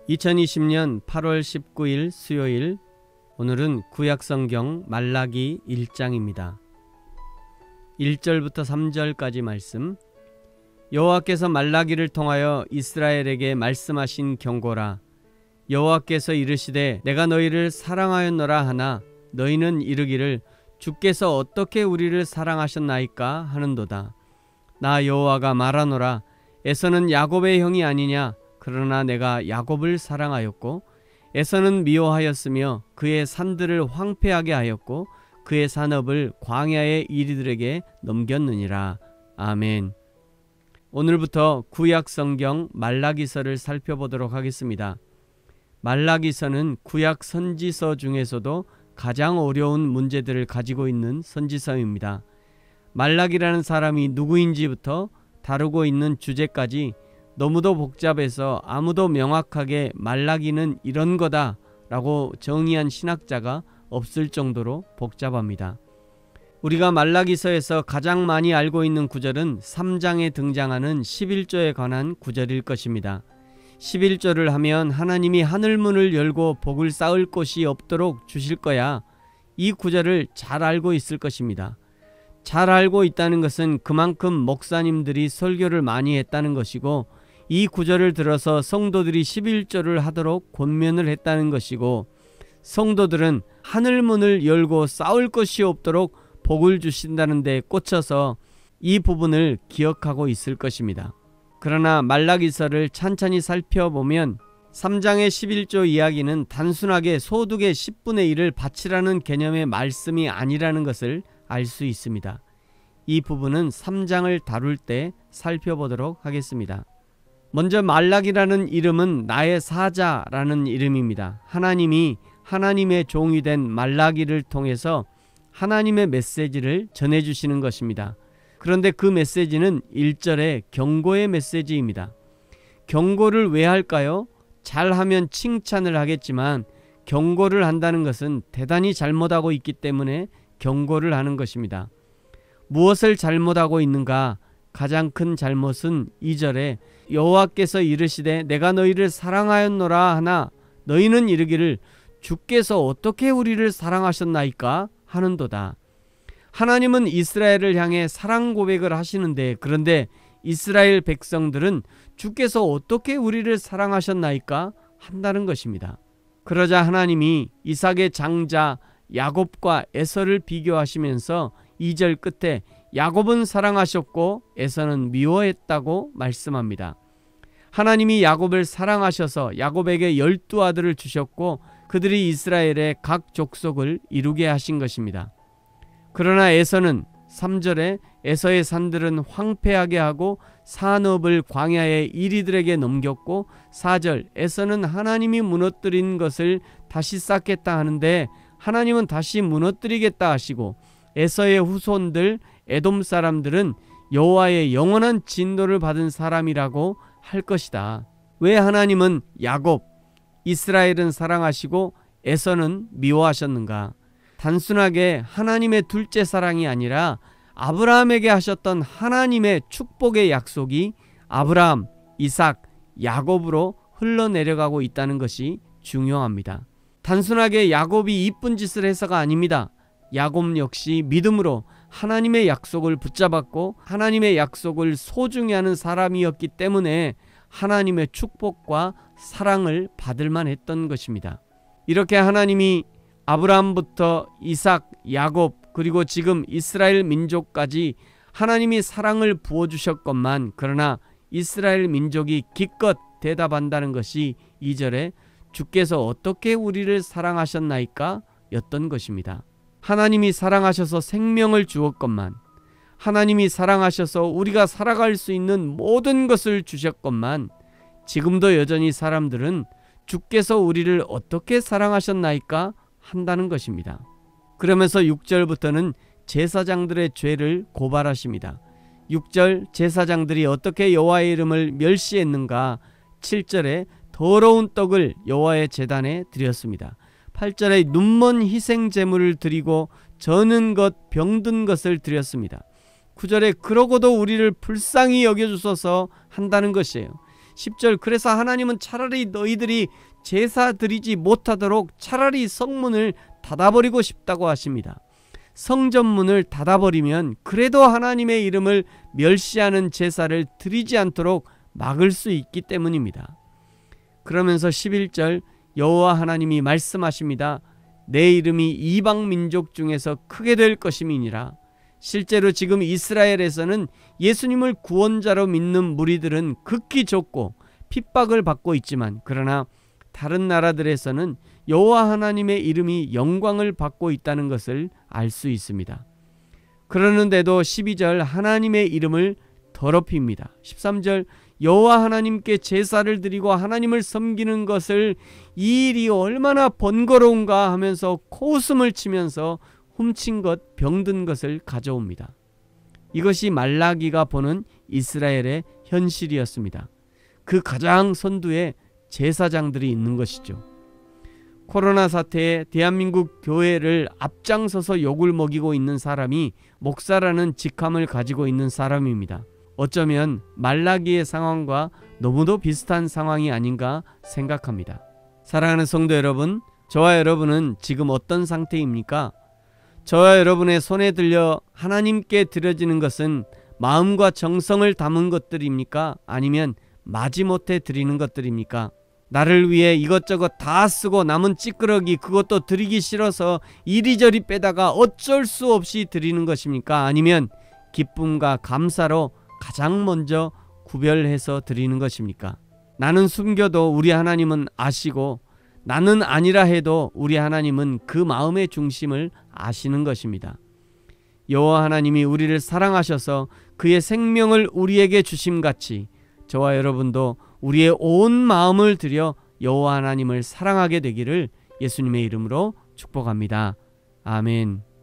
2020년 8월 19일 수요일, 오늘은 구약성경 말라기 1장입니다. 1절부터 3절까지 말씀. 여호와께서 말라기를 통하여 이스라엘에게 말씀하신 경고라. 여호와께서 이르시되 내가 너희를 사랑하였노라 하나 너희는 이르기를 주께서 어떻게 우리를 사랑하셨나이까 하는도다. 나 여호와가 말하노라. 에서는 야곱의 형이 아니냐. 그러나 내가 야곱을 사랑하였고 에서는 미워하였으며 그의 산들을 황폐하게 하였고 그의 산업을 광야의 이리들에게 넘겼느니라. 아멘. 오늘부터 구약성경 말라기서를 살펴보도록 하겠습니다. 말라기서는 구약 선지서 중에서도 가장 어려운 문제들을 가지고 있는 선지서입니다. 말라기라는 사람이 누구인지부터 다루고 있는 주제까지 너무도 복잡해서 아무도 명확하게 말라기는 이런 거다 라고 정의한 신학자가 없을 정도로 복잡합니다. 우리가 말라기서에서 가장 많이 알고 있는 구절은 3장에 등장하는 11조에 관한 구절일 것입니다. 11조를 하면 하나님이 하늘문을 열고 복을 쌓을 곳이 없도록 주실 거야. 이 구절을 잘 알고 있을 것입니다. 잘 알고 있다는 것은 그만큼 목사님들이 설교를 많이 했다는 것이고 이 구절을 들어서 성도들이 11조를 하도록 권면을 했다는 것이고 성도들은 하늘문을 열고 싸울 것이 없도록 복을 주신다는 데 꽂혀서 이 부분을 기억하고 있을 것입니다. 그러나 말라기서를 찬찬히 살펴보면 3장의 11조 이야기는 단순하게 소득의 10분의 1을 바치라는 개념의 말씀이 아니라는 것을 알 수 있습니다. 이 부분은 3장을 다룰 때 살펴보도록 하겠습니다. 먼저 말라기라는 이름은 나의 사자라는 이름입니다. 하나님이 하나님의 종이 된 말라기를 통해서 하나님의 메시지를 전해주시는 것입니다. 그런데 그 메시지는 1절의 경고의 메시지입니다. 경고를 왜 할까요? 잘하면 칭찬을 하겠지만 경고를 한다는 것은 대단히 잘못하고 있기 때문에 경고를 하는 것입니다. 무엇을 잘못하고 있는가? 가장 큰 잘못은 2절에 여호와께서 이르시되 내가 너희를 사랑하였노라 하나 너희는 이르기를 주께서 어떻게 우리를 사랑하셨나이까 하는도다. 하나님은 이스라엘을 향해 사랑 고백을 하시는데 그런데 이스라엘 백성들은 주께서 어떻게 우리를 사랑하셨나이까 한다는 것입니다. 그러자 하나님이 이삭의 장자 야곱과 에서를 비교하시면서 2절 끝에 야곱은 사랑하셨고 에서는 미워했다고 말씀합니다. 하나님이 야곱을 사랑하셔서 야곱에게 12아들을 주셨고 그들이 이스라엘의 각 족속을 이루게 하신 것입니다. 그러나 에서는 3절에 에서의 산들은 황폐하게 하고 산업을 광야의 이리들에게 넘겼고 4절 에서는 하나님이 무너뜨린 것을 다시 쌓겠다 하는데 하나님은 다시 무너뜨리겠다 하시고 에서의 후손들 에돔 사람들은 여호와의 영원한 진노를 받은 사람이라고 할 것이다. 왜 하나님은 야곱, 이스라엘은 사랑하시고 에서는 미워하셨는가? 단순하게 하나님의 둘째 사랑이 아니라 아브라함에게 하셨던 하나님의 축복의 약속이 아브라함, 이삭, 야곱으로 흘러내려가고 있다는 것이 중요합니다. 단순하게 야곱이 이쁜 짓을 해서가 아닙니다. 야곱 역시 믿음으로 하나님의 약속을 붙잡았고 하나님의 약속을 소중히 하는 사람이었기 때문에 하나님의 축복과 사랑을 받을 만했던 것입니다. 이렇게 하나님이 아브라함부터 이삭, 야곱 그리고 지금 이스라엘 민족까지 하나님이 사랑을 부어주셨건만 그러나 이스라엘 민족이 기껏 대답한다는 것이 2절에 주께서 어떻게 우리를 사랑하셨나이까 였던 것입니다. 하나님이 사랑하셔서 생명을 주었건만 하나님이 사랑하셔서 우리가 살아갈 수 있는 모든 것을 주셨건만 지금도 여전히 사람들은 주께서 우리를 어떻게 사랑하셨나이까 한다는 것입니다. 그러면서 6절부터는 제사장들의 죄를 고발하십니다. 6절 제사장들이 어떻게 여호와의 이름을 멸시했는가. 7절에 더러운 떡을 여호와의 제단에 드렸습니다. 8절에 눈먼 희생 제물을 드리고 저는 것 병든 것을 드렸습니다. 9절에 그러고도 우리를 불쌍히 여겨주소서 한다는 것이에요. 10절 그래서 하나님은 차라리 너희들이 제사 드리지 못하도록 차라리 성문을 닫아버리고 싶다고 하십니다. 성전문을 닫아버리면 그래도 하나님의 이름을 멸시하는 제사를 드리지 않도록 막을 수 있기 때문입니다. 그러면서 11절 여호와 하나님이 말씀하십니다. 내 이름이 이방 민족 중에서 크게 될 것임이니라. 실제로 지금 이스라엘에서는 예수님을 구원자로 믿는 무리들은 극히 적고 핍박을 받고 있지만 그러나 다른 나라들에서는 여호와 하나님의 이름이 영광을 받고 있다는 것을 알 수 있습니다. 그러는데도 12절 하나님의 이름을 더럽힙니다. 13절 여호와 하나님께 제사를 드리고 하나님을 섬기는 것을 이 일이 얼마나 번거로운가 하면서 코웃음을 치면서 훔친 것, 병든 것을 가져옵니다. 이것이 말라기가 보는 이스라엘의 현실이었습니다. 그 가장 선두에 제사장들이 있는 것이죠. 코로나 사태에 대한민국 교회를 앞장서서 욕을 먹이고 있는 사람이 목사라는 직함을 가지고 있는 사람입니다. 어쩌면 말라기의 상황과 너무도 비슷한 상황이 아닌가 생각합니다. 사랑하는 성도 여러분, 저와 여러분은 지금 어떤 상태입니까? 저와 여러분의 손에 들려 하나님께 드려지는 것은 마음과 정성을 담은 것들입니까? 아니면 마지못해 드리는 것들입니까? 나를 위해 이것저것 다 쓰고 남은 찌끄러기 그것도 드리기 싫어서 이리저리 빼다가 어쩔 수 없이 드리는 것입니까? 아니면 기쁨과 감사로 가장 먼저 구별해서 드리는 것입니까? 나는 숨겨도 우리 하나님은 아시고 나는 아니라 해도 우리 하나님은 그 마음의 중심을 아시는 것입니다. 여호와 하나님이 우리를 사랑하셔서 그의 생명을 우리에게 주심같이 저와 여러분도 우리의 온 마음을 들여 여호와 하나님을 사랑하게 되기를 예수님의 이름으로 축복합니다. 아멘.